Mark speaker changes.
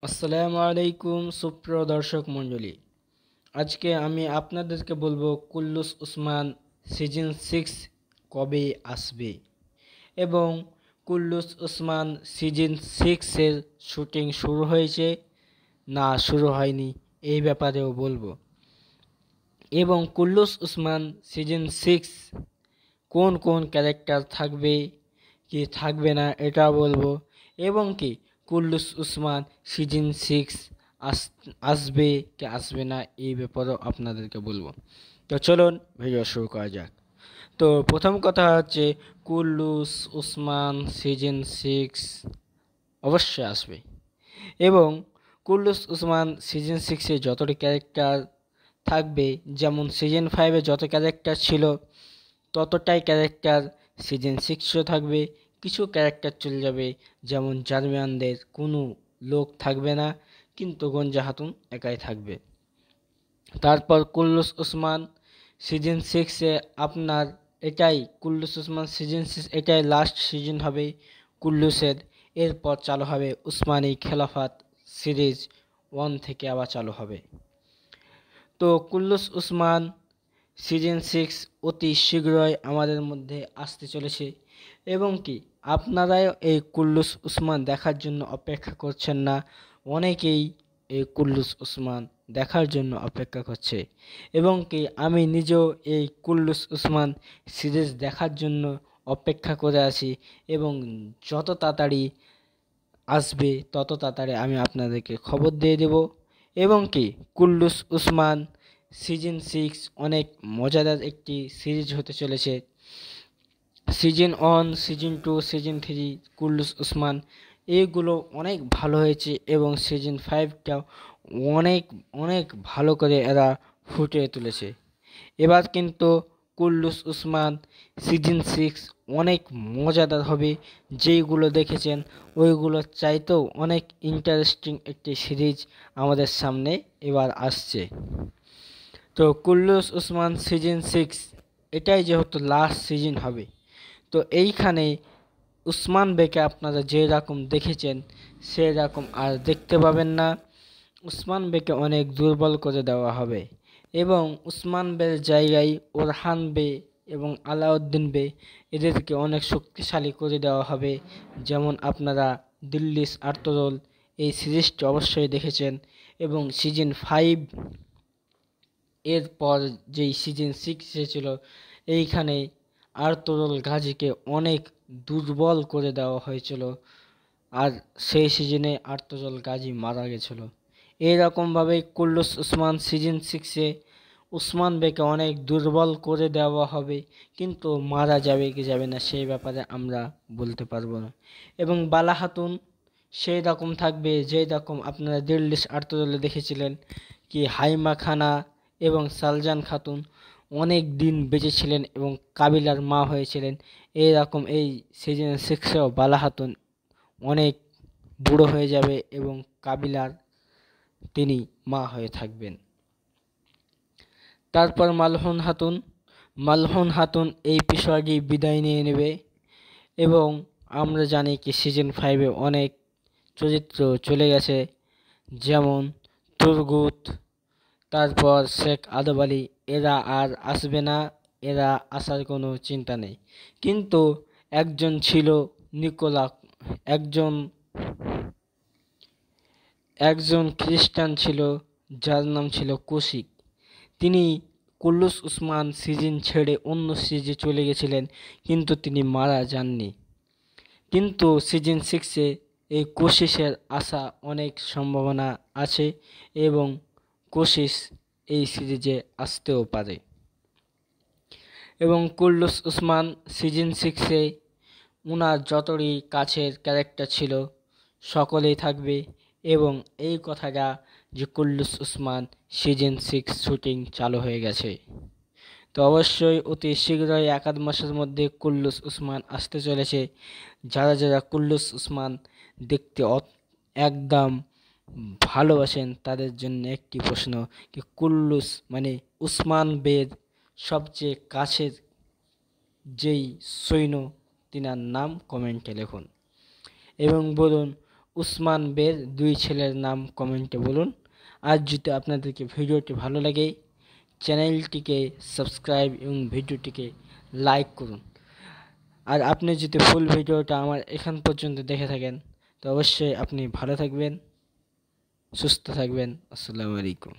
Speaker 1: আসসালামু আলাইকুম সুপ্রিয় দর্শক মণ্ডলী। আজকে আমি আপনাদেরকে বলবো কুল্লুস উসমান সিজন 6 কবে আসবে এবং কুল্লুস উসমান সিজন 6 এর শুটিং শুরু হয়েছে না শুরু হয়নি এই ব্যাপারেও বলবো, এবং কুল্লুস উসমান সিজন 6 কোন কোন ক্যারেক্টার থাকবে কি থাকবে না এটা বলবো, এবং কি কুল্লুস উসমান সিজন 6 আসবে কি আসবে না এই ব্যাপারেও আপনাদেরকে বলবো। তো চলুন ভিডিও শুরু করা যাক। তো প্রথম কথা হচ্ছে কুল্লুস উসমান সিজন 6 অবশ্যই আসবে, এবং কুল্লুস উসমান সিজন 6-এ যতটি ক্যারেক্টার থাকবে, যেমন সিজন 5-এ যত ক্যারেক্টার ছিল ততটাই ক্যারেক্টার সিজন 6-এও থাকবে। কিছু ক্যারেক্টার চলে যাবে, যেমন জার্মিয়ানদের কোনো লোক থাকবে না, কিন্তু গঞ্জা খাতুন একাই থাকবে। তারপর কুল্লুস উসমান সিজন 6-এ আপনার কুল্লুস উসমান সিজন 6 এটাই লাস্ট সিজন হবে কুল্লুসের। এরপর চালু হবে উসমানী খেলাফত সিরিজ 1 থেকে আবার চালু হবে। তো কুল্লুস উসমান সিজন 6 অতি শীঘ্রই আমাদের মধ্যে আসতে চলেছে, এবং কি আপনারাও এই কুল্লুস উসমান দেখার জন্য অপেক্ষা করছেন না। অনেকেই এই কুল্লুস উসমান দেখার জন্য অপেক্ষা করছে, এবং কি আমি নিজেও এই কুল্লুস উসমান সিরিজ দেখার জন্য অপেক্ষা করে আছি, এবং যত তাড়াতাড়ি আসবে তত তাড়াতাড়ি আমি আপনাদেরকে খবর দিয়ে দেব। এবং কি কুল্লুস উসমান সিজন 6 অনেক মজাদার একটি সিরিজ হতে চলেছে। Season 1, season 2, season 3 Kurulus Osman এইগুলো অনেক ভালো হয়েছে, এবং সিজন 5টাও অনেক অনেক ভালো করে এরা ফুটিয়ে তুলেছে। এবার কিন্তু কুল্লুস উসমান সিজন 6 অনেক মজাদার হবে। যেইগুলো দেখেছেন ওইগুলো চাইতেও অনেক ইন্টারেস্টিং একটি সিরিজ আমাদের সামনে এবার আসছে। তো কুল্লুস উসমান সিজন 6 এটাই যেহেতু লাস্ট সিজন হবে, তো এইখানে উসমান বেকে আপনারা যে রকম দেখেছেন সেরকম আর দেখতে পাবেন না। উসমান বেকে অনেক দুর্বল করে দেওয়া হবে, এবং উসমান বের জায়গায় ওরহান বে এবং আলাউদ্দিন বে এদেরকে অনেক শক্তিশালী করে দেওয়া হবে। যেমন আপনারা দিল্লিস আর্তরোল এই সিরিজটি অবশ্যই দেখেছেন, এবং সিজন 5 এরপর যেই সিজন 6 এসেছিল এইখানে আর্তুরুল গাজীকে অনেক দুর্বল করে দেওয়া হয়েছিল, আর সেই সিজনে আর্তুরুল গাজী মারা গেছিল। এইরকমভাবে কুল্লুস উসমান সিজন 6-এ উসমান বেকে অনেক দুর্বল করে দেওয়া হবে, কিন্তু মারা যাবে কি যাবে না সেই ব্যাপারে আমরা বলতে পারবো না। এবং বালা খাতুন সেই রকম থাকবে যেই রকম আপনারা দিল্লিস আর্তুরুলে দেখেছিলেন, কি হাইমা খানা এবং সালজান খাতুন অনেক দিন বেঁচে ছিলেন এবং কাবিলার মা হয়েছিলেন। এইরকম এই সিজন 6-এও বালা খাতুন অনেক বুড়ো হয়ে যাবে এবং কাবিলার তিনি মা হয়ে থাকবেন। তারপর মালহুন খাতুন এই পেশোয়ারি বিদায় নিয়ে নেবে, এবং আমরা জানি কি সিজন 5-এ অনেক চরিত্র চলে গেছে, যেমন তুর্গুত, তারপর শেখ আদব আলী, এরা আর আসবে না, এরা আসার কোনো চিন্তা নেই। কিন্তু একজন ছিল নিকোলা, একজন একজন খ্রিস্টান ছিল যার নাম ছিল কৌশিক। তিনি কুল্লুস উসমান সিজন ছেড়ে অন্য সিরিজে চলে গেছিলেন, কিন্তু তিনি মারা যাননি। কিন্তু সিজন 6-এ এই কোশিশের আসা অনেক সম্ভাবনা আছে, এবং কোশিশ এই সিরিজে আসতেও পারে। এবং কুল্লুস উসমান সিজন 6-এ উনার যতই কাছের ক্যারেক্টার ছিল সকলেই থাকবে, এবং এই কথাটা যে কুল্লুস উসমান সিজন 6 শুটিং চালু হয়ে গেছে। তো অবশ্যই অতি শীঘ্রই 1-2 মাসের মধ্যে কুল্লুস উসমান আসতে চলেছে। যারা যারা কুল্লুস উসমান দেখতে একদম ভালোবাসেন তাদের জন্য একটি প্রশ্ন, কি কুল্লুস মানে উসমান বের সবচেয়ে কাছের যেই সৈন্য তিনার নাম কমেন্টে লিখুন, এবং বলুন উসমান বের দুই ছেলের নাম কমেন্টে বলুন। আর যদি আপনাদেরকে ভিডিওটি ভালো লাগে চ্যানেলটিকে সাবস্ক্রাইব এবং ভিডিওটিকে লাইক করুন। আর আপনি যদি ফুল ভিডিওটা আমার এখান পর্যন্ত দেখে থাকেন তো অবশ্যই আপনি ভালো থাকবেন, সুস্থ থাকবেন। আসসালামু আলাইকুম।